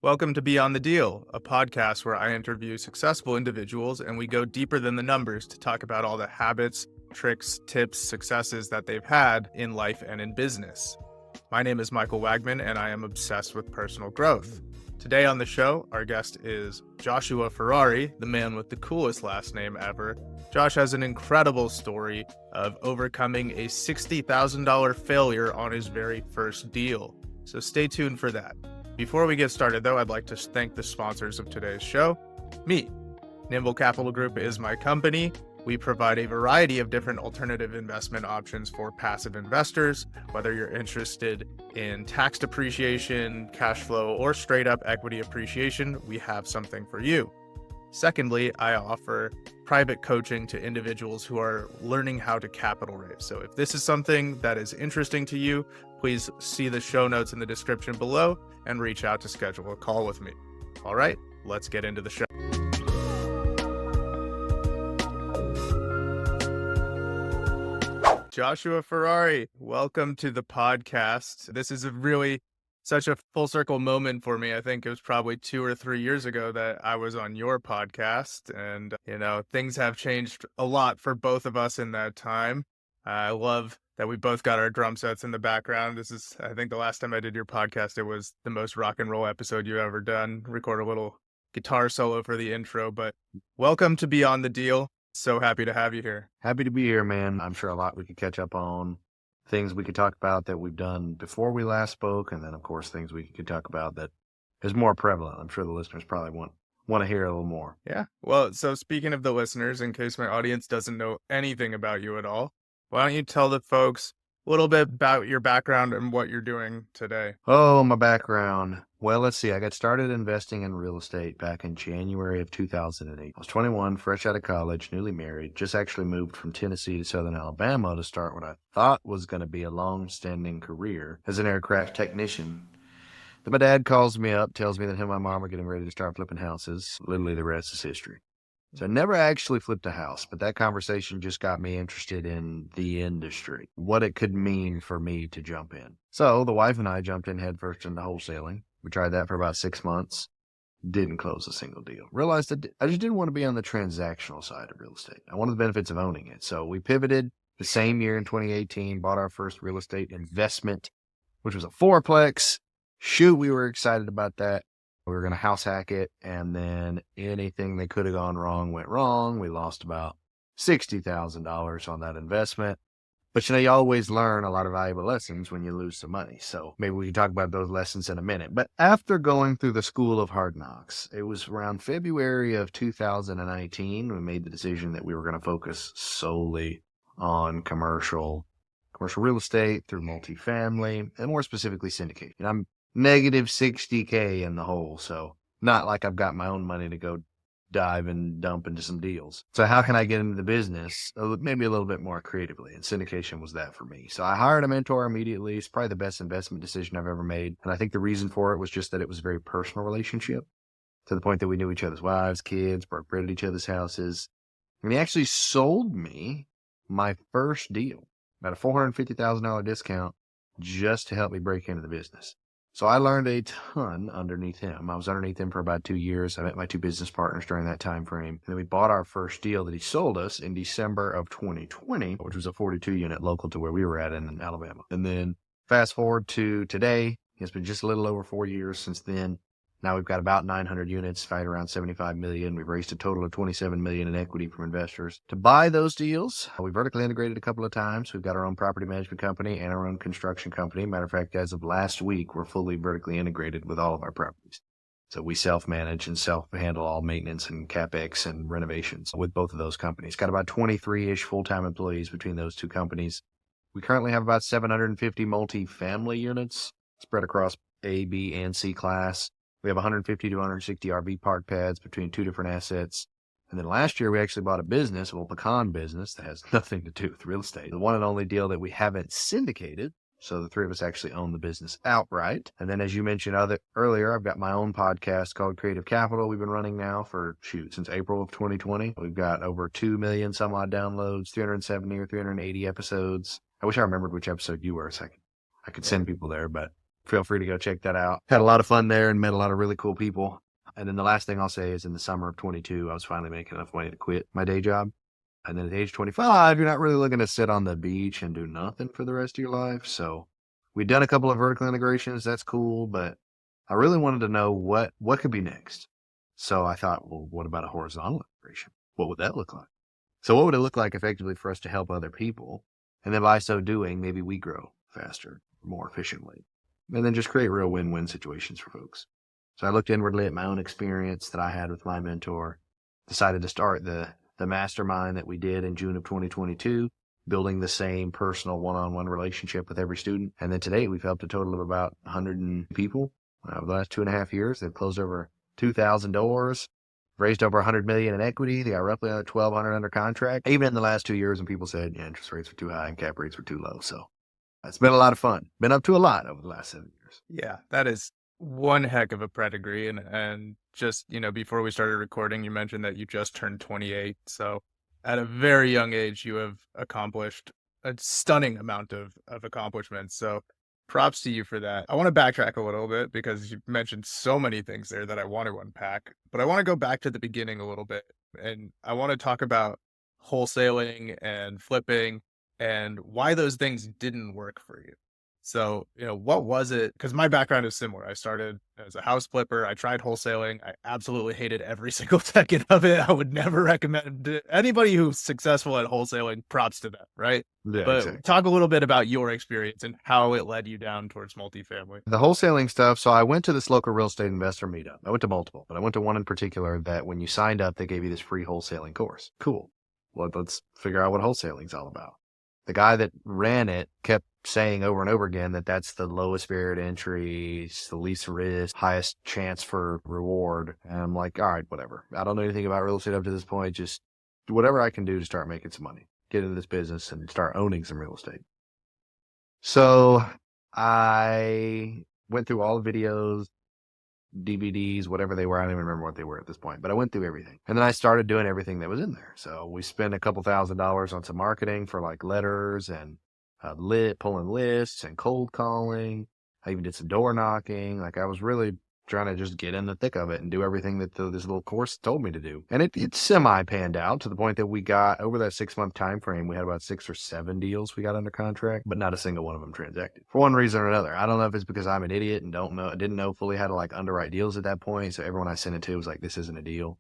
Welcome to Beyond the Deal, a podcast where I interview successful individuals and we go deeper than the numbers to talk about all the habits, tricks, tips, successes that they've had in life and in business. My name is Michael Wagman and I am obsessed with personal growth. Today on the show, our guest is Joshua Ferrari, the man with the coolest last name ever. Josh has an incredible story of overcoming a $60,000 failure on his very first deal. So stay tuned for that. Before we get started, though, I'd like to thank the sponsors of today's show. Me. Nimble Capital Group is my company. We provide a variety of different alternative investment options for passive investors. Whether you're interested in tax depreciation, cash flow, or straight up equity appreciation, we have something for you. Secondly, I offer private coaching to individuals who are learning how to capital raise. So if this is something that is interesting to you, please see the show notes in the description below and reach out to schedule a call with me. All right, let's get into the show. Joshua Ferrari, welcome to the podcast. This is such a full circle moment for me. I think it was probably 2 or 3 years ago that I was on your podcast, and things have changed a lot for both of us in that time. I love that we both got our drum sets in the background. I think the last time I did your podcast, it was the most rock and roll episode you've ever done. Record a little guitar solo for the intro, but welcome to Beyond the Deal. So happy to have you here. Happy to be here, man. I'm sure a lot we could catch up on, things we could talk about that we've done before we last spoke, and then, of course, things we could talk about that is more prevalent. I'm sure the listeners probably want to hear a little more. Yeah. Well, so speaking of the listeners, in case my audience doesn't know anything about you at all, why don't you tell the folks a little bit about your background and what you're doing today? Oh, my background. Well, let's see. I got started investing in real estate back in January of 2008. I was 21, fresh out of college, newly married, just actually moved from Tennessee to Southern Alabama to start what I thought was going to be a long-standing career as an aircraft technician. Then my dad calls me up, tells me that him and my mom are getting ready to start flipping houses. Literally, the rest is history. So I never actually flipped a house, but that conversation just got me interested in the industry, what it could mean for me to jump in. So the wife and I jumped in headfirst into wholesaling. We tried that for about 6 months. Didn't close a single deal. Realized that I just didn't want to be on the transactional side of real estate. I wanted the benefits of owning it. So we pivoted the same year in 2018, bought our first real estate investment, which was a fourplex. Shoot, we were excited about that. We were going to house hack it, and then anything that could have gone wrong went wrong. We lost about $60,000 on that investment. But you always learn a lot of valuable lessons when you lose some money. So maybe we can talk about those lessons in a minute. But after going through the school of hard knocks, it was around February of 2019, we made the decision that we were going to focus solely on commercial real estate through multifamily, and more specifically syndication. And I'm negative $60K in the hole, so not like I've got my own money to go dive and dump into some deals. So how can I get into the business maybe a little bit more creatively? And syndication was that for me. So I hired a mentor immediately. It's probably the best investment decision I've ever made. And I think the reason for it was just that it was a very personal relationship, to the point that we knew each other's wives, kids, broke bread at each other's houses. And he actually sold me my first deal at a $450,000 discount just to help me break into the business. So I learned a ton underneath him. I was underneath him for about 2 years. I met my 2 business partners during that time frame. And then we bought our first deal that he sold us in December of 2020, which was a 42 unit local to where we were at in Alabama. And then fast forward to today, it's been just a little over 4 years since then. Now we've got about 900 units, valued around $75 million. We've raised a total of $27 million in equity from investors to buy those deals. We vertically integrated a couple of times. We've got our own property management company and our own construction company. Matter of fact, as of last week, we're fully vertically integrated with all of our properties. So we self-manage and self-handle all maintenance and CapEx and renovations with both of those companies. Got about 23-ish full-time employees between those 2 companies. We currently have about 750 multifamily units spread across A, B, and C class. We have 150 to 160 RV park pads between 2 different assets. And then last year, we actually bought a business, a little pecan business that has nothing to do with real estate. The one and only deal that we haven't syndicated. So the 3 of us actually own the business outright. And then, as you mentioned earlier, I've got my own podcast called Creative Capital. We've been running now since April of 2020. We've got over 2 million some odd downloads, 370 or 380 episodes. I wish I remembered which episode you were, so I could send people there, but feel free to go check that out. Had a lot of fun there and met a lot of really cool people. And then the last thing I'll say is in the summer of 22, I was finally making enough money to quit my day job. And then at age 25, you're not really looking to sit on the beach and do nothing for the rest of your life. So we'd done a couple of vertical integrations. That's cool. But I really wanted to know what could be next. So I thought, well, what about a horizontal integration? What would that look like? So what would it look like effectively for us to help other people? And then by so doing, maybe we grow faster, more efficiently, and then just create real win-win situations for folks. So I looked inwardly at my own experience that I had with my mentor, decided to start the mastermind that we did in June of 2022, building the same personal one-on-one relationship with every student. And then today we've helped a total of about 100 people over the last 2.5 years. They've closed over 2,000 doors, raised over $100 million in equity. They got roughly another 1,200 under contract. Even in the last 2 years, when people said interest rates were too high and cap rates were too low. So it's been a lot of fun. Been up to a lot over the last 7 years. Yeah, that is one heck of a pedigree. And just, before we started recording, you mentioned that you just turned 28. So at a very young age, you have accomplished a stunning amount of accomplishments. So props to you for that. I want to backtrack a little bit because you mentioned so many things there that I want to unpack, but I want to go back to the beginning a little bit. And I want to talk about wholesaling and flipping and why those things didn't work for you. So, what was it? Because my background is similar. I started as a house flipper. I tried wholesaling. I absolutely hated every single second of it. I would never recommend it. Anybody who's successful at wholesaling, props to them, right? Yeah, But exactly. talk a little bit about your experience and how it led you down towards multifamily. The wholesaling stuff. So I went to this local real estate investor meetup. I went to multiple, but I went to one in particular that when you signed up, they gave you this free wholesaling course. Cool. Well, let's figure out what wholesaling is all about. The guy that ran it kept saying over and over again that that's the lowest barrier to entry, it's the least risk, highest chance for reward. And I'm like, all right, whatever. I don't know anything about real estate up to this point. Just do whatever I can do to start making some money, get into this business and start owning some real estate. So I went through all the videos, DVDs, whatever they were. I don't even remember what they were at this point, but I went through everything. And then I started doing everything that was in there. So we spent a couple $1,000s on some marketing for like letters and pulling lists and cold calling. I even did some door knocking. Like I was really trying to just get in the thick of it and do everything that this little course told me to do. And it semi panned out to the point that we got over that 6-month time frame. We had about 6 or 7 deals we got under contract, but not a single one of them transacted for one reason or another. I don't know if it's because I'm an idiot and didn't know fully how to like underwrite deals at that point. So everyone I sent it to was like, this isn't a deal.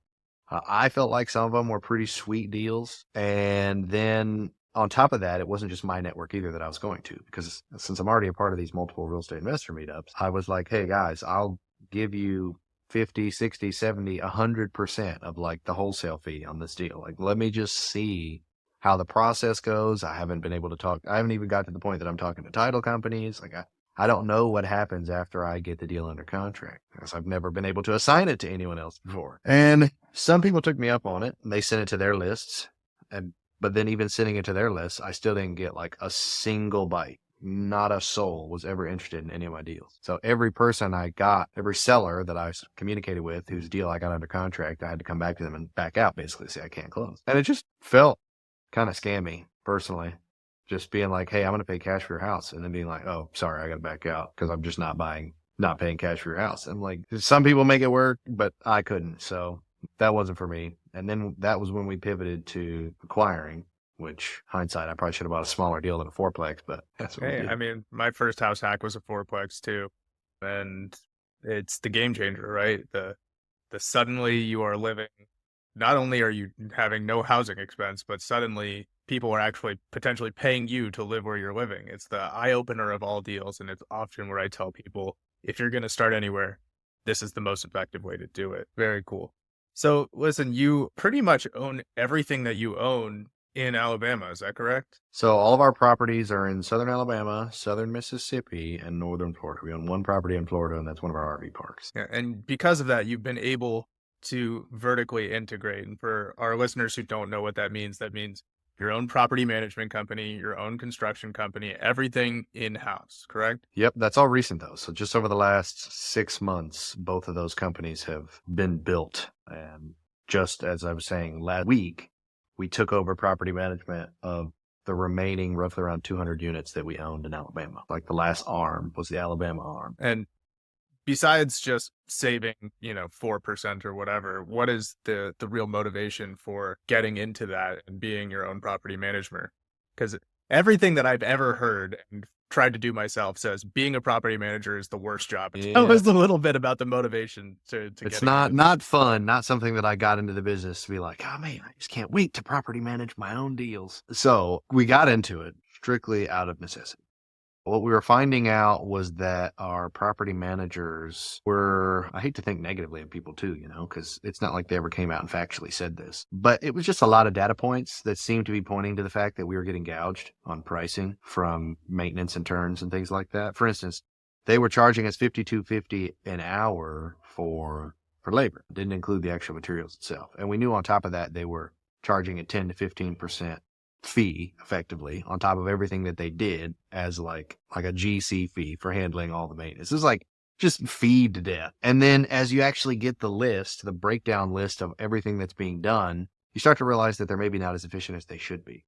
I felt like some of them were pretty sweet deals. And then on top of that, it wasn't just my network either that I was going to, because since I'm already a part of these multiple real estate investor meetups, I was like, hey guys, I'll give you 50, 60, 70, 100% of like the wholesale fee on this deal. Like, let me just see how the process goes. I haven't been able to talk. I haven't even got to the point that I'm talking to title companies. Like I don't know what happens after I get the deal under contract, because I've never been able to assign it to anyone else before. And some people took me up on it and they sent it to their lists. But then even sending it to their lists, I still didn't get like a single bite. Not a soul was ever interested in any of my deals. So every person I got, every seller that I communicated with whose deal I got under contract, I had to come back to them and back out, basically say I can't close. And it just felt kind of scammy personally. Just being like, hey, I'm going to pay cash for your house. And then being like, oh, sorry, I got to back out because I'm just not paying cash for your house. And like, some people make it work, but I couldn't. So that wasn't for me. And then that was when we pivoted to acquiring, which hindsight, I probably should have bought a smaller deal than a fourplex, but that's what we did. I mean, my first house hack was a fourplex too. And it's the game changer, right? The suddenly you are living, not only are you having no housing expense, but suddenly people are actually potentially paying you to live where you're living. It's the eye opener of all deals. And it's often where I tell people, if you're going to start anywhere, this is the most effective way to do it. Very cool. So listen, you pretty much own everything that you own in Alabama. Is that correct? So all of our properties are in southern Alabama, southern Mississippi, and northern Florida. We own one property in Florida, and that's one of our RV parks. Yeah, and because of that, you've been able to vertically integrate. And for our listeners who don't know what that means your own property management company, your own construction company, everything in-house, correct? Yep, that's all recent though. So just over the last 6 months, both of those companies have been built. And just as I was saying last week, we took over property management of the remaining roughly around 200 units that we owned in Alabama. Like the last arm was the Alabama arm. And besides just saving, 4% or whatever, what is the real motivation for getting into that and being your own property manager? Because everything that I've ever heard and tried to do myself says being a property manager is the worst job. Tell us a little bit about the motivation to It's getting into not fun, not something that I got into the business to be like, oh man, I just can't wait to property manage my own deals. So we got into it strictly out of necessity. What we were finding out was that our property managers were, I hate to think negatively of people too, because it's not like they ever came out and factually said this, but it was just a lot of data points that seemed to be pointing to the fact that we were getting gouged on pricing from maintenance and turns and things like that. For instance, they were charging us $52.50 an hour for labor. It didn't include the actual materials itself. And we knew on top of that, they were charging a 10 to 15% fee effectively on top of everything that they did as like a GC fee for handling all the maintenance. It was like just feed to death. And then as you actually get the breakdown list of everything that's being done, you start to realize that they're maybe not as efficient as they should be.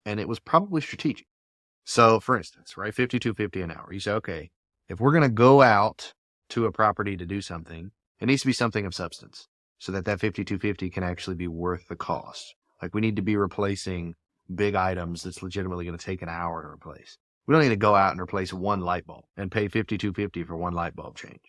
And it was probably strategic. So for instance, right, $52.50 an hour. You say, okay, if we're going to go out to a property to do something, it needs to be something of substance so that $52.50 can actually be worth the cost. Like we need to be replacing big items that's legitimately going to take an hour to replace. We don't need to go out and replace one light bulb and pay $52.50 for one light bulb change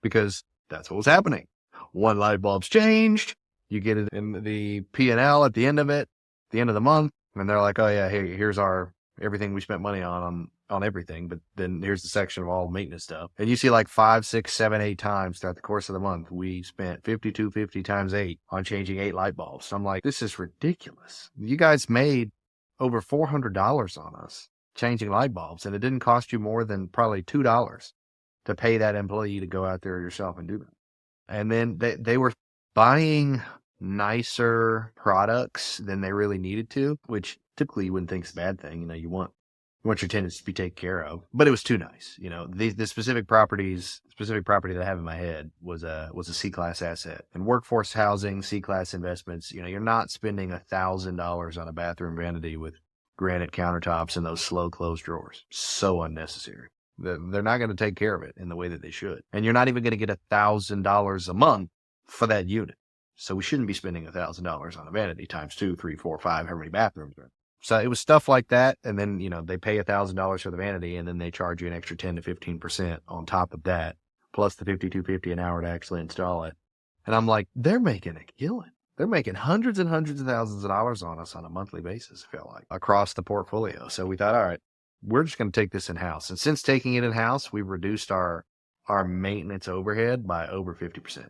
because that's what was happening. One light bulb's changed. You get it in the P&L at the end of it, the end of the month. And they're like, oh yeah, hey, here's our everything we spent money on everything. But then here's the section of all maintenance stuff. And you see like 5, 6, 7, 8 times throughout the course of the month, we spent $52.50 times 8 on changing 8 light bulbs. So I'm like, this is ridiculous. You guys made over $400 on us changing light bulbs, and it didn't cost you more than probably $2 to pay that employee to go out there yourself and do that. And then they were buying nicer products than they really needed to, which typically you wouldn't think is a bad thing. You want your tenants to be taken care of, but it was too nice. The specific property that I have in my head was a C-class asset, and workforce housing, C-class investments. You're not spending $1,000 on a bathroom vanity with granite countertops and those slow close drawers. So unnecessary. They're not going to take care of it in the way that they should. And you're not even going to get $1,000 a month for that unit. So we shouldn't be spending $1,000 on a vanity times 2, 3, 4, 5, however many bathrooms are. So it was stuff like that. And then, they pay $1,000 for the vanity and then they charge you an extra 10 to 15% on top of that, plus the $52.50 an hour to actually install it. And I'm like, they're making a killing. They're making hundreds and hundreds of thousands of dollars on us on a monthly basis, I feel like, across the portfolio. So we thought, all right, we're just going to take this in-house. And since taking it in-house, we've reduced our maintenance overhead by over 50%.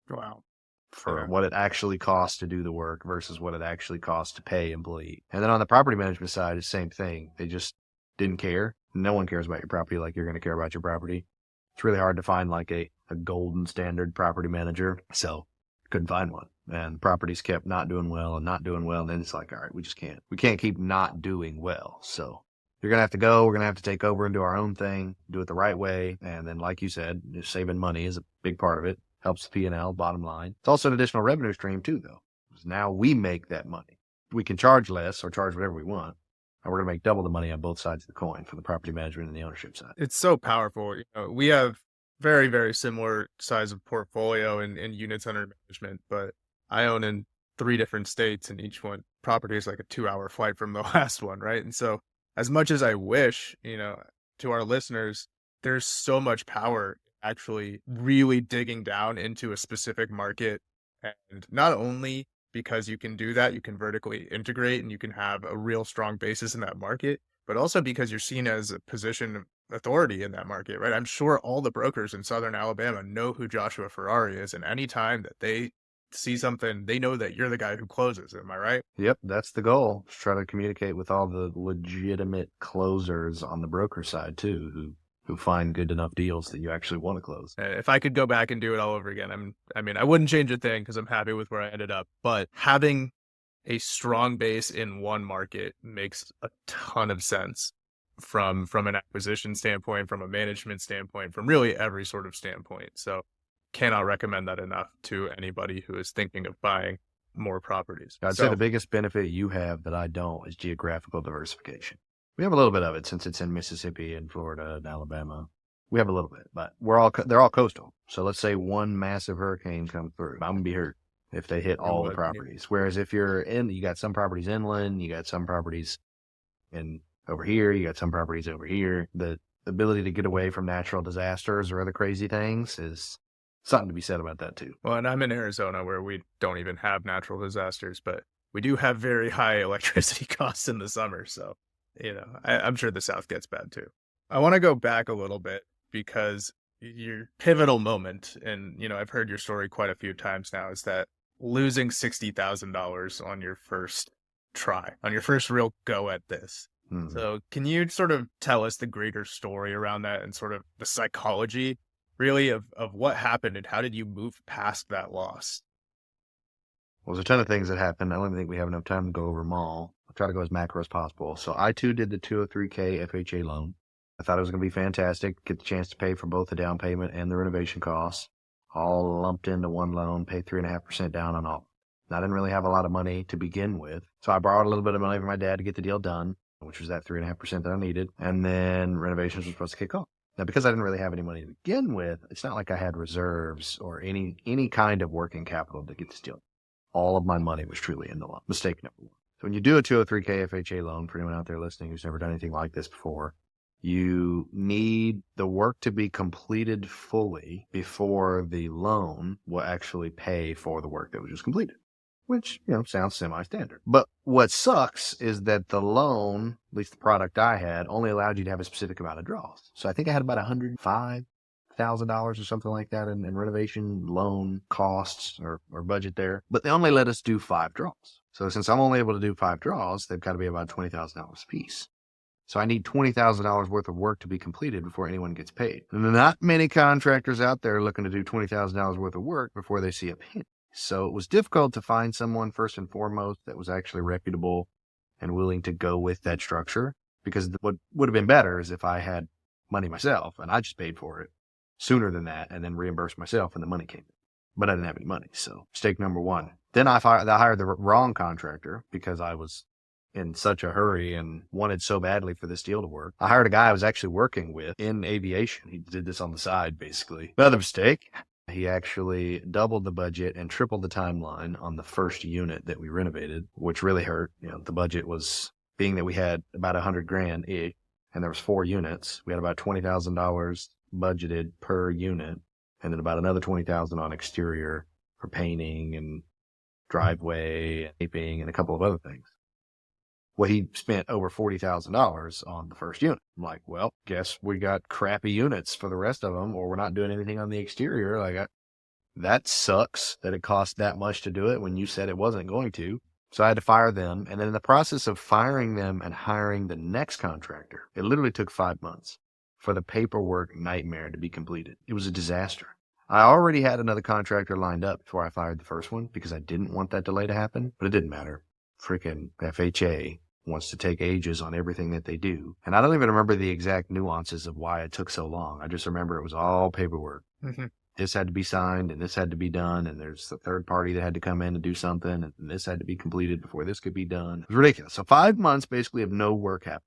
Wow. For what it actually costs to do the work versus what it actually costs to pay employee. And then on the property management side, it's the same thing. They just didn't care. No one cares about your property like you're going to care about your property. It's really hard to find like a golden standard property manager. So couldn't find one. And properties kept not doing well. And then it's like, all right, we can't keep not doing well. So you're going to have to go. We're going to have to take over and do our own thing, do it the right way. And then, like you said, just saving money is a big part of it. Helps the P&L, bottom line. It's also an additional revenue stream too, though. Because now we make that money. We can charge less or charge whatever we want. And we're going to make double the money on both sides of the coin for the property management and the ownership side. It's so powerful. We have very, very similar size of portfolio and units under management, but I own in 3 different states, and each one property is like a 2-hour flight from the last one, right? And so as much as I wish, to our listeners, there's so much power actually really digging down into a specific market. And not only because you can do that, you can vertically integrate and you can have a real strong basis in that market, but also because you're seen as a position of authority in that market, right? I'm sure all the brokers in Southern Alabama know who Joshua Ferrari is, and anytime that they see something, they know that you're the guy who closes. Am I right? Yep, that's the goal. Just try to communicate with all the legitimate closers on the broker side too, who find good enough deals that you actually want to close. If I could go back and do it all over again, I wouldn't change a thing because I'm happy with where I ended up. But having a strong base in one market makes a ton of sense from an acquisition standpoint, from a management standpoint, from really every sort of standpoint. So cannot recommend that enough to anybody who is thinking of buying more properties. I'd say the biggest benefit you have that I don't is geographical diversification. We have a little bit of it since it's in Mississippi and Florida and Alabama. We have a little bit, but they're all coastal. So let's say one massive hurricane comes through. I'm going to be hurt if they hit all the properties. Whereas if you got some properties inland, you got some properties over here, you got some properties over here. The ability to get away from natural disasters or other crazy things is something to be said about that too. Well, and I'm in Arizona where we don't even have natural disasters, but we do have very high electricity costs in the summer. So, I'm sure the South gets bad too. I want to go back a little bit because your pivotal moment, and, I've heard your story quite a few times now, is that losing $60,000 on your first try, on your first real go at this. Mm-hmm. So can you sort of tell us the greater story around that and sort of the psychology really of what happened and how did you move past that loss? Well, there's a ton of things that happened. I don't even think we have enough time to go over them all. I'll try to go as macro as possible. So I too did the 203K FHA loan. I thought it was going to be fantastic. Get the chance to pay for both the down payment and the renovation costs, all lumped into one loan, pay 3.5% down on all. And I didn't really have a lot of money to begin with. So I borrowed a little bit of money from my dad to get the deal done, which was that 3.5% that I needed. And then renovations were supposed to kick off. Now, because I didn't really have any money to begin with, it's not like I had reserves or any kind of working capital to get this deal. All of my money was truly in the loan. Mistake number one. So when you do a 203K FHA loan, for anyone out there listening who's never done anything like this before, you need the work to be completed fully before the loan will actually pay for the work that was just completed, which, sounds semi-standard. But what sucks is that the loan, at least the product I had, only allowed you to have a specific amount of draws. So I think I had about $105,000 or something like that in renovation loan costs or budget there. But they only let us do 5 draws. So since I'm only able to do 5 draws, they've got to be about $20,000 a piece. So I need $20,000 worth of work to be completed before anyone gets paid. And not many contractors out there looking to do $20,000 worth of work before they see a penny. So it was difficult to find someone, first and foremost, that was actually reputable and willing to go with that structure. Because what would have been better is if I had money myself and I just paid for it sooner than that and then reimbursed myself when the money came in. But I didn't have any money. So mistake number one. Then I hired the wrong contractor because I was in such a hurry and wanted so badly for this deal to work. I hired a guy I was actually working with in aviation. He did this on the side, basically. Another mistake. He actually doubled the budget and tripled the timeline on the first unit that we renovated, which really hurt. The budget was, being that we had about $100,000 each, and there was 4 units. We had about $20,000 budgeted per unit, and then about another $20,000 on exterior for painting and driveway and taping and a couple of other things. Well, he spent over $40,000 on the first unit. I'm like, well, guess we got crappy units for the rest of them, or we're not doing anything on the exterior. That sucks that it cost that much to do it when you said it wasn't going to. So I had to fire them. And then in the process of firing them and hiring the next contractor, it literally took 5 months for the paperwork nightmare to be completed. It was a disaster. I already had another contractor lined up before I fired the first one because I didn't want that delay to happen, but it didn't matter. Freaking FHA wants to take ages on everything that they do. And I don't even remember the exact nuances of why it took so long. I just remember it was all paperwork. Mm-hmm. This had to be signed and this had to be done. And there's a third party that had to come in and do something. And this had to be completed before this could be done. It was ridiculous. So 5 months basically of no work happening.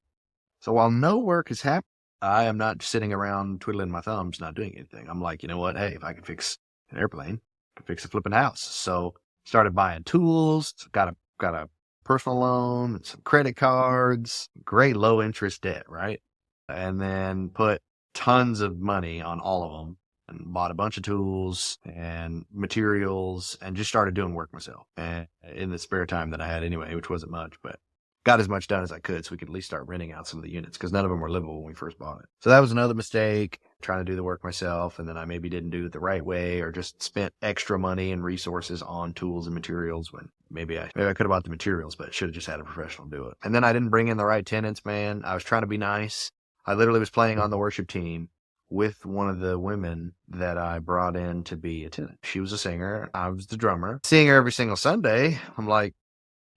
So while no work is happening, I am not sitting around twiddling my thumbs, not doing anything. I'm like, you know what? Hey, if I can fix an airplane, I can fix a flipping house. So started buying tools, got a personal loan, some credit cards, great low interest debt, right? And then put tons of money on all of them and bought a bunch of tools and materials and just started doing work myself. And in the spare time that I had anyway, which wasn't much, but got as much done as I could so we could at least start renting out some of the units because none of them were livable when we first bought it. So that was another mistake, trying to do the work myself. And then I maybe didn't do it the right way or just spent extra money and resources on tools and materials when maybe I could have bought the materials, but should have just had a professional do it. And then I didn't bring in the right tenants, man. I was trying to be nice. I literally was playing on the worship team with one of the women that I brought in to be a tenant. She was a singer. I was the drummer. Seeing her every single Sunday, I'm like,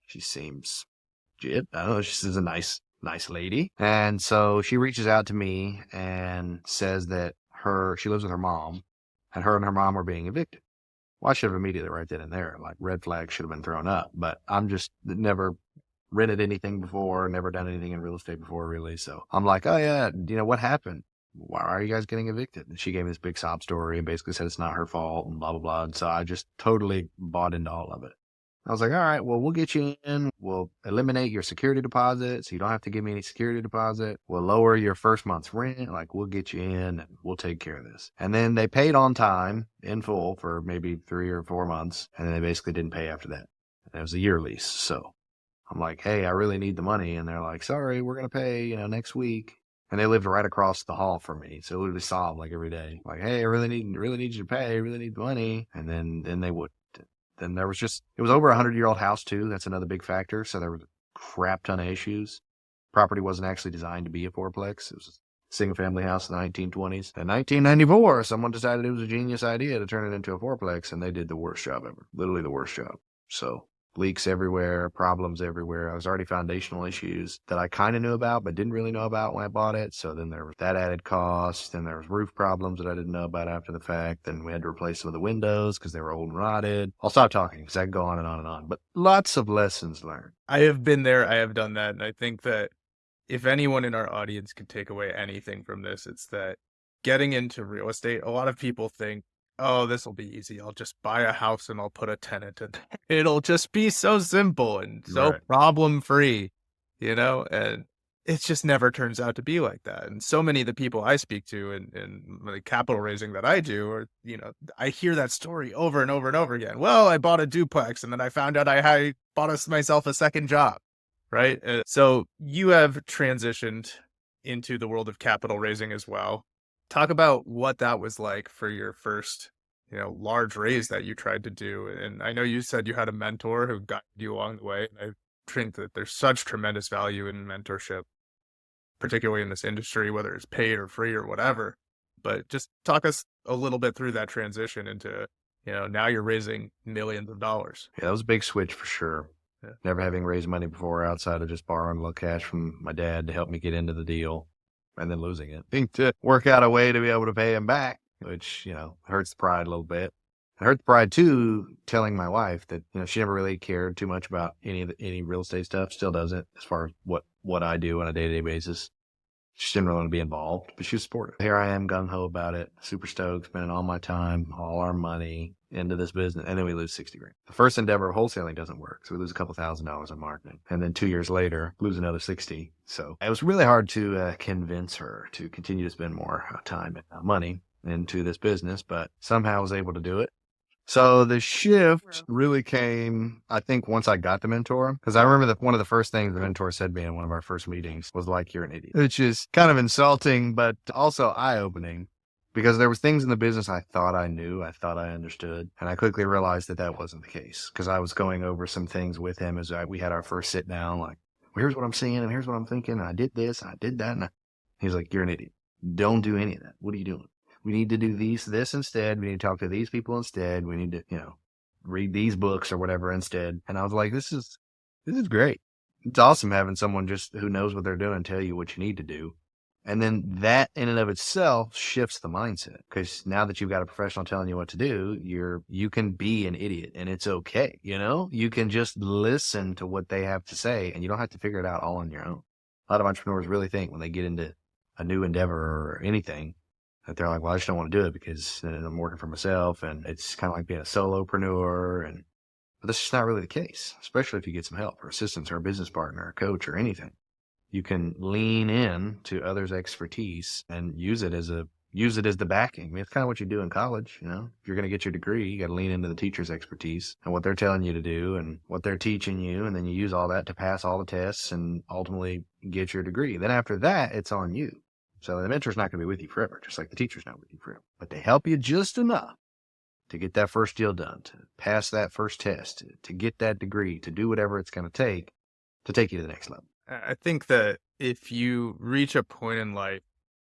she seems legit. I don't know. She's a nice lady. And so she reaches out to me and says that she lives with her mom and her mom are being evicted. Well, I should have immediately right then and there, like red flags should have been thrown up, but I'm just never rented anything before, never done anything in real estate before, really. So I'm like, oh yeah, what happened? Why are you guys getting evicted? And she gave me this big sob story and basically said it's not her fault and blah, blah, blah. And so I just totally bought into all of it. I was like, all right, well, we'll get you in. We'll eliminate your security deposit so you don't have to give me any security deposit. We'll lower your first month's rent. Like, we'll get you in and we'll take care of this. And then they paid on time in full for maybe 3 or 4 months. And then they basically didn't pay after that. And it was a year lease. So I'm like, hey, I really need the money. And they're like, sorry, we're going to pay, next week. And they lived right across the hall from me. So I literally saw them like every day. Like, hey, I really need you to pay. I really need the money. And then they would. Then there was it was over 100-year-old house too. That's another big factor. So there was a crap ton of issues. Property wasn't actually designed to be a fourplex. It was a single family house in the 1920s. In 1994, someone decided it was a genius idea to turn it into a fourplex, and they did the worst job ever. Literally the worst job. So leaks everywhere, problems everywhere. I was already foundational issues that I kind of knew about, but didn't really know about when I bought it. So then there was that added cost. Then there was roof problems that I didn't know about after the fact. Then we had to replace some of the windows because they were old and rotted. I'll stop talking because I can go on and on and on, but lots of lessons learned. I have been there. I have done that. And I think that if anyone in our audience could take away anything from this, it's that getting into real estate, a lot of people think, oh, this will be easy. I'll just buy a house and I'll put a tenant in. It'll just be so simple and so problem free, and it just never turns out to be like that. And so many of the people I speak to in the capital raising that I do, or, I hear that story over and over and over again. Well, I bought a duplex and then I found out I bought myself a second job. Right. So you have transitioned into the world of capital raising as well. Talk about what that was like for your first, large raise that you tried to do. And I know you said you had a mentor who guided you along the way. And I think that there's such tremendous value in mentorship, particularly in this industry, whether it's paid or free or whatever. But just talk us a little bit through that transition into, now you're raising millions of dollars. Yeah, that was a big switch for sure. Yeah. Never having raised money before outside of just borrowing a little cash from my dad to help me get into the deal. And then losing it. I think to work out a way to be able to pay him back, which, hurts the pride a little bit. It hurt the pride too, telling my wife that, she never really cared too much about any real estate stuff, still doesn't, as far as what I do on a day-to-day basis. She didn't really want to be involved, but she was supportive. Here I am, gung-ho about it, super stoked, spending all my time, all our money into this business, and then we lose $60,000. The first endeavor of wholesaling doesn't work, so we lose a couple $1,000s on marketing, and then 2 years later, lose another 60. So it was really hard to convince her to continue to spend more time and money into this business, but somehow I was able to do it. So the shift really came, I think, once I got the mentor, because I remember that one of the first things the mentor said to me in one of our first meetings was like, you're an idiot, which is kind of insulting, but also eye-opening, because there was things in the business I thought I knew, I thought I understood, and I quickly realized that wasn't the case, because I was going over some things with him as we had our first sit down, like, well, here's what I'm seeing, and here's what I'm thinking, and I did this, and I did that, and he's like, you're an idiot. Don't do any of that. What are you doing? We need to do this instead. We need to talk to these people instead. We need to, read these books or whatever instead. And I was like, this is great. It's awesome having someone just who knows what they're doing tell you what you need to do. And then that in and of itself shifts the mindset, because now that you've got a professional telling you what to do, you can be an idiot and it's okay. You can just listen to what they have to say and you don't have to figure it out all on your own. A lot of entrepreneurs really think when they get into a new endeavor or anything, that they're like, well, I just don't want to do it because I'm working for myself, and it's kind of like being a solopreneur. But that's just not really the case, especially if you get some help or assistance or a business partner, or a coach, or anything. You can lean in to others' expertise and use it as the backing. I mean, it's kind of what you do in college. If you're going to get your degree, you got to lean into the teacher's expertise and what they're telling you to do and what they're teaching you, and then you use all that to pass all the tests and ultimately get your degree. Then after that, it's on you. So the mentor's not going to be with you forever, just like the teacher's not with you forever. But they help you just enough to get that first deal done, to pass that first test, to get that degree, to do whatever it's going to take you to the next level. I think that if you reach a point in life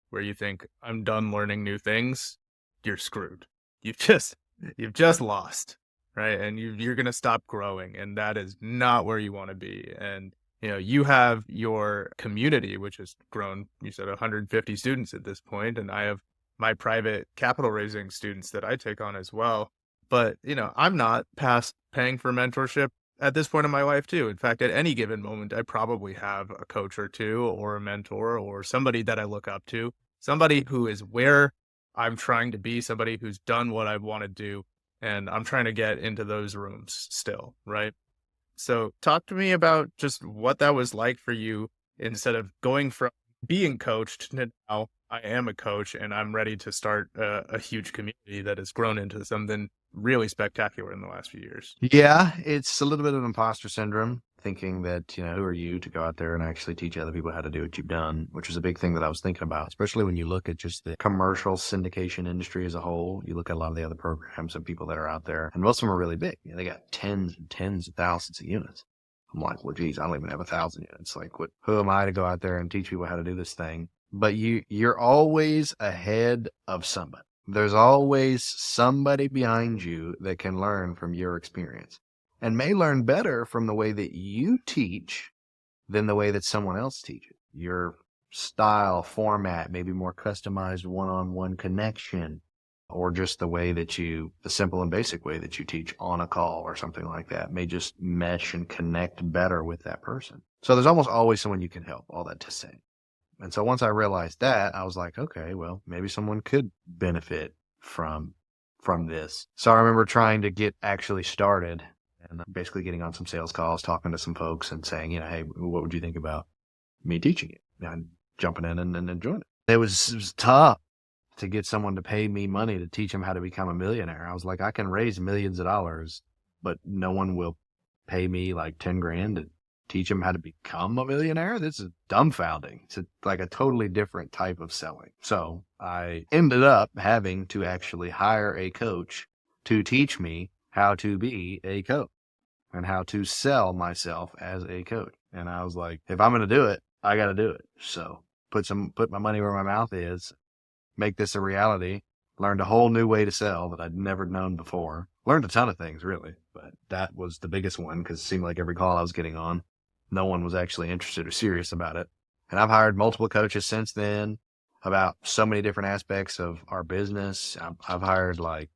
where you think, I'm done learning new things, you're screwed. You've just lost, right? And you're going to stop growing, and that is not where you want to be. And you have your community, which has grown, you said 150 students at this point, and I have my private capital raising students that I take on as well. But, I'm not past paying for mentorship at this point in my life too. In fact, at any given moment, I probably have a coach or two or a mentor or somebody that I look up to, somebody who is where I'm trying to be, somebody who's done what I want to do. And I'm trying to get into those rooms still, right? So talk to me about just what that was like for you instead of going from being coached to now I am a coach and I'm ready to start a huge community that has grown into something really spectacular in the last few years. Yeah, it's a little bit of imposter syndrome, thinking that, who are you to go out there and actually teach other people how to do what you've done, which is a big thing that I was thinking about, especially when you look at just the commercial syndication industry as a whole. You look at a lot of the other programs and people that are out there, and most of them are really big. They got tens and tens of thousands of units. I'm like, well, geez, I don't even have 1,000 units. Like, who am I to go out there and teach people how to do this thing? But you're always ahead of somebody. There's always somebody behind you that can learn from your experience and may learn better from the way that you teach than the way that someone else teaches. Your style, format, maybe more customized one-on-one connection, or just the simple and basic way that you teach on a call or something like that may just mesh and connect better with that person. So there's almost always someone you can help, all that to say. And so once I realized that, I was like, okay, well, maybe someone could benefit from this. So I remember trying to get actually started and basically getting on some sales calls, talking to some folks and saying, hey, what would you think about me teaching it? And jumping in and enjoying it. It was tough to get someone to pay me money to teach them how to become a millionaire. I was like, I can raise millions of dollars, but no one will pay me like 10 grand to teach them how to become a millionaire. This is dumbfounding. It's like a totally different type of selling. So I ended up having to actually hire a coach to teach me how to be a coach and how to sell myself as a coach. And I was like, if I'm going to do it, I got to do it. So put my money where my mouth is, make this a reality. Learned a whole new way to sell that I'd never known before. Learned a ton of things, really, but that was the biggest one because it seemed like every call I was getting on, no one was actually interested or serious about it. And I've hired multiple coaches since then about so many different aspects of our business. I've hired like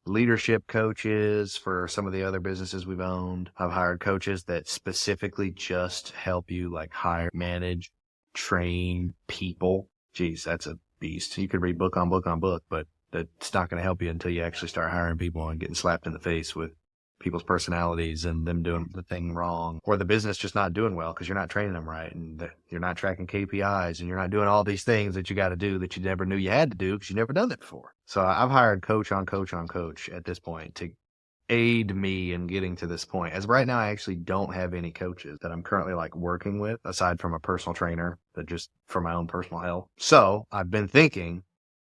leadership coaches for some of the other businesses we've owned. I've hired coaches that specifically just help you like hire, manage, train people. Geez, that's a beast. You could read book on book on book, but that's not going to help you until you actually start hiring people and getting slapped in the face with people's personalities and them doing the thing wrong, or the business just not doing well because you're not training them right and you're not tracking KPIs and you're not doing all these things that you got to do that you never knew you had to do because you never done it before. So I've hired coach on coach on coach at this point to aid me in getting to this point. As of right now, I actually don't have any coaches that I'm currently like working with aside from a personal trainer that just for my own personal health. So I've been thinking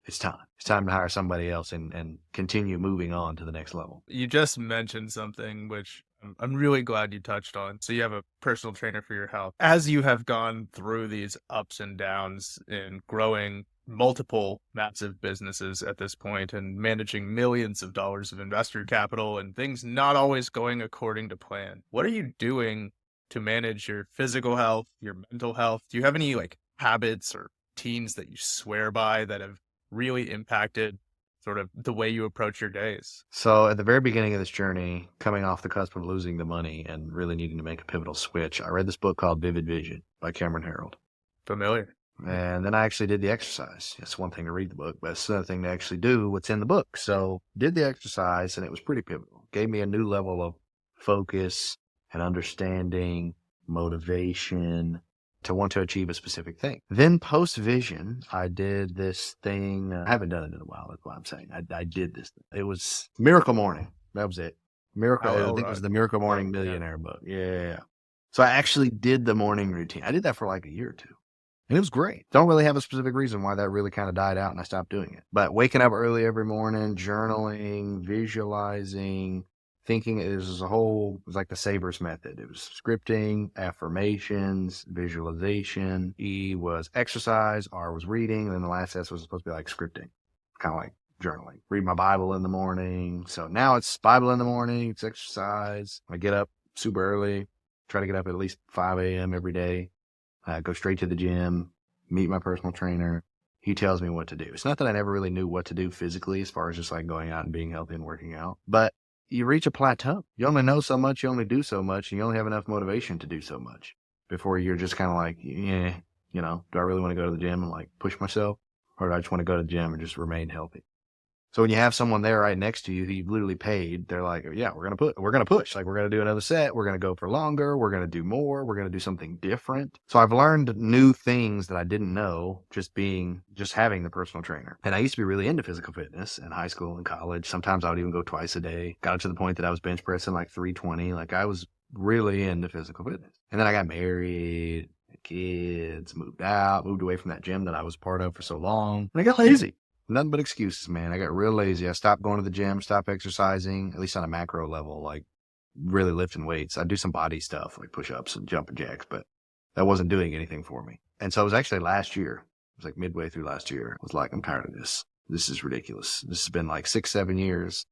it's time. It's time to hire somebody else and continue moving on to the next level. You just mentioned something which I'm really glad you touched on. So you have a personal trainer for your health. As you have gone through these ups and downs in growing multiple massive businesses at this point and managing millions of dollars of investor capital and things not always going according to plan, what are you doing to manage your physical health, your mental health? Do you have any like habits or routines that you swear by that have really impacted sort of the way you approach your days? So at the very beginning of this journey, coming off the cusp of losing the money and really needing to make a pivotal switch, I read this book called Vivid Vision by Cameron Herold. Familiar. And then I actually did the exercise. It's one thing to read the book, but it's another thing to actually do what's in the book. So did the exercise and it was pretty pivotal. Gave me a new level of focus and understanding, motivation, to want to achieve a specific thing. Then post vision, I did this thing. I haven't done it in a while. That's what I'm saying. I did this thing. It was Miracle Morning. That was it. Miracle. I think it was the Miracle Morning Millionaire book. Yeah. So I actually did the morning routine. I did that for like a year or two. And it was great. Don't really have a specific reason why that really kind of died out and I stopped doing it. But waking up early every morning, journaling, visualizing, thinking it was like the Savers method. It was scripting, affirmations, visualization. E was exercise, R was reading, and then the last S was supposed to be like scripting, kind of like journaling. Read my Bible in the morning. So now it's Bible in the morning, it's exercise. I get up super early, try to get up at least 5 a.m. every day. Go straight to the gym, meet my personal trainer. He tells me what to do. It's not that I never really knew what to do physically as far as just like going out and being healthy and working out, but you reach a plateau. You only know so much, you only do so much, and you only have enough motivation to do so much before you're just kind of like, yeah, do I really want to go to the gym and like push myself? Or do I just want to go to the gym and just remain healthy? So when you have someone there right next to you who you've literally paid, they're like, yeah, we're going to push. Like, we're going to do another set. We're going to go for longer. We're going to do more. We're going to do something different. So I've learned new things that I didn't know just having the personal trainer. And I used to be really into physical fitness in high school and college. Sometimes I would even go twice a day. Got to the point that I was bench pressing like 320. Like, I was really into physical fitness. And then I got married, had kids, moved away from that gym that I was part of for so long. And I got lazy. Nothing but excuses, man. I got real lazy. I stopped going to the gym, stopped exercising, at least on a macro level, like really lifting weights. I do some body stuff like push-ups and jumping jacks, but that wasn't doing anything for me. And so it was actually last year. It was like midway through last year. I was like, I'm tired of this. This is ridiculous. This has been like 6-7 years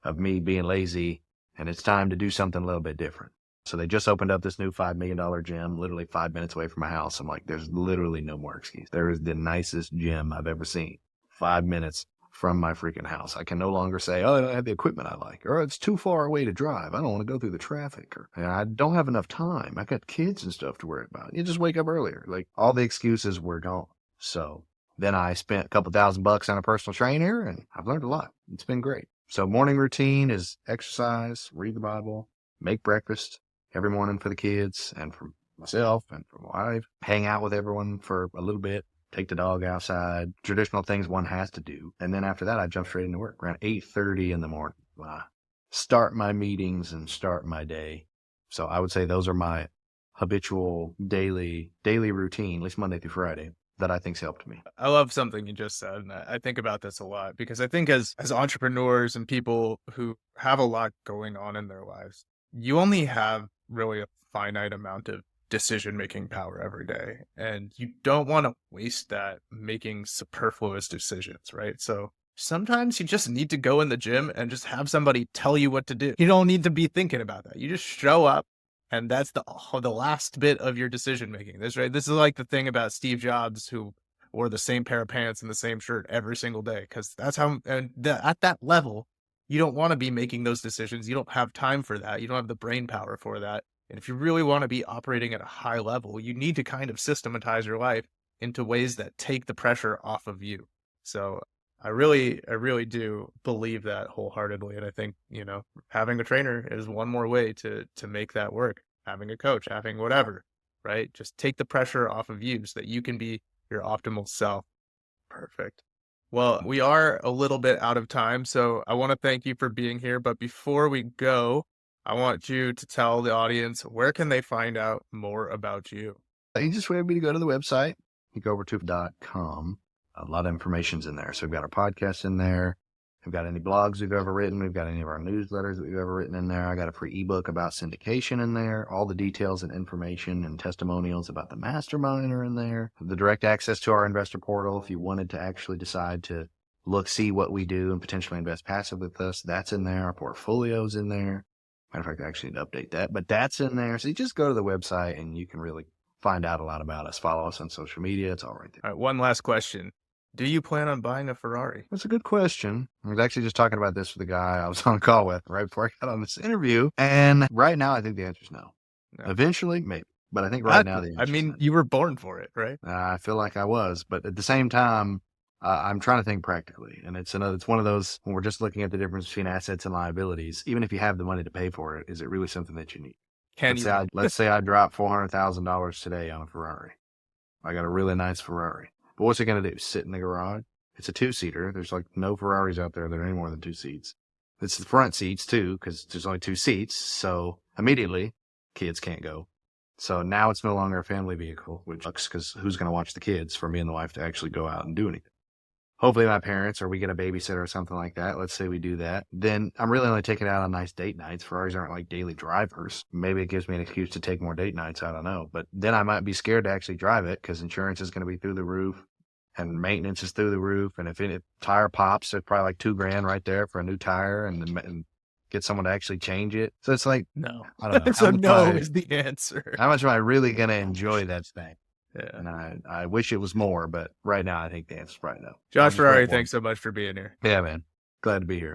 of me being lazy, and it's time to do something a little bit different. So they just opened up this new $5 million gym, literally 5 minutes away from my house. I'm like, there's literally no more excuse. There is the nicest gym I've ever seen. 5 minutes from my freaking house. I can no longer say, oh, I don't have the equipment I like, or it's too far away to drive. I don't want to go through the traffic, or I don't have enough time. I got kids and stuff to worry about. You just wake up earlier. Like, all the excuses were gone. So then I spent a couple $1,000 on a personal trainer, and I've learned a lot. It's been great. So morning routine is exercise, read the Bible, make breakfast every morning for the kids and for myself and for my wife, hang out with everyone for a little bit, take the dog outside, traditional things one has to do. And then after that, I jump straight into work around 8:30 in the morning. I start my meetings and start my day. So I would say those are my habitual daily routine, at least Monday through Friday, that I think's helped me. I love something you just said, and I think about this a lot because I think as entrepreneurs and people who have a lot going on in their lives, you only have really a finite amount of decision-making power every day. And you don't want to waste that making superfluous decisions, right? So sometimes you just need to go in the gym and just have somebody tell you what to do. You don't need to be thinking about that. You just show up, and that's the last bit of your decision-making. This is like the thing about Steve Jobs, who wore the same pair of pants and the same shirt every single day, because that's how, at that level, you don't want to be making those decisions. You don't have time for that. You don't have the brain power for that. And if you really want to be operating at a high level, you need to kind of systematize your life into ways that take the pressure off of you. So I really do believe that wholeheartedly. And I think, having a trainer is one more way to make that work. Having a coach, having whatever, right? Just take the pressure off of you so that you can be your optimal self. Perfect. Well, we are a little bit out of time, so I want to thank you for being here. But before we go, I want you to tell the audience, where can they find out more about you? You just want me to go to the website. You go over to .com. A lot of information's in there. So we've got our podcast in there. We've got any blogs we've ever written. We've got any of our newsletters that we've ever written in there. I got a free ebook about syndication in there. All the details and information and testimonials about the mastermind are in there. The direct access to our investor portal, if you wanted to actually decide to see what we do and potentially invest passive with us, that's in there. Our portfolio's in there. Matter of fact, I actually need to update that, but that's in there. So you just go to the website and you can really find out a lot about us. Follow us on social media. It's all right there. All right, one last question. Do you plan on buying a Ferrari? That's a good question. I was actually just talking about this with the guy I was on a call with right before I got on this interview. And right now, I think the answer is no. Eventually, maybe. But I think right now the answer is no. You were born for it, right? I feel like I was. But at the same time, I'm trying to think practically. And it's one of those, when we're just looking at the difference between assets and liabilities, even if you have the money to pay for it, is it really something that you need? Let's say I drop $400,000 today on a Ferrari. I got a really nice Ferrari. But what's it going to do? Sit in the garage? It's a 2-seater. There's like no Ferraris out there that are any more than 2 seats. It's the front seats too, because there's only 2 seats. So immediately, kids can't go. So now it's no longer a family vehicle, which sucks because who's going to watch the kids for me and the wife to actually go out and do anything? Hopefully my parents, or we get a babysitter or something like that. Let's say we do that. Then I'm really only taking it out on nice date nights. Ferraris aren't like daily drivers. Maybe it gives me an excuse to take more date nights. I don't know. But then I might be scared to actually drive it because insurance is going to be through the roof and maintenance is through the roof. And if a tire pops, it's probably like $2,000 right there for a new tire and get someone to actually change it. So it's like, no, I don't know. So no is the answer. How much am I really going to enjoy that thing? Yeah. And I wish it was more, but right now I think the answer's probably no. Josh Ferrari, thanks so much for being here. Yeah, man. Glad to be here.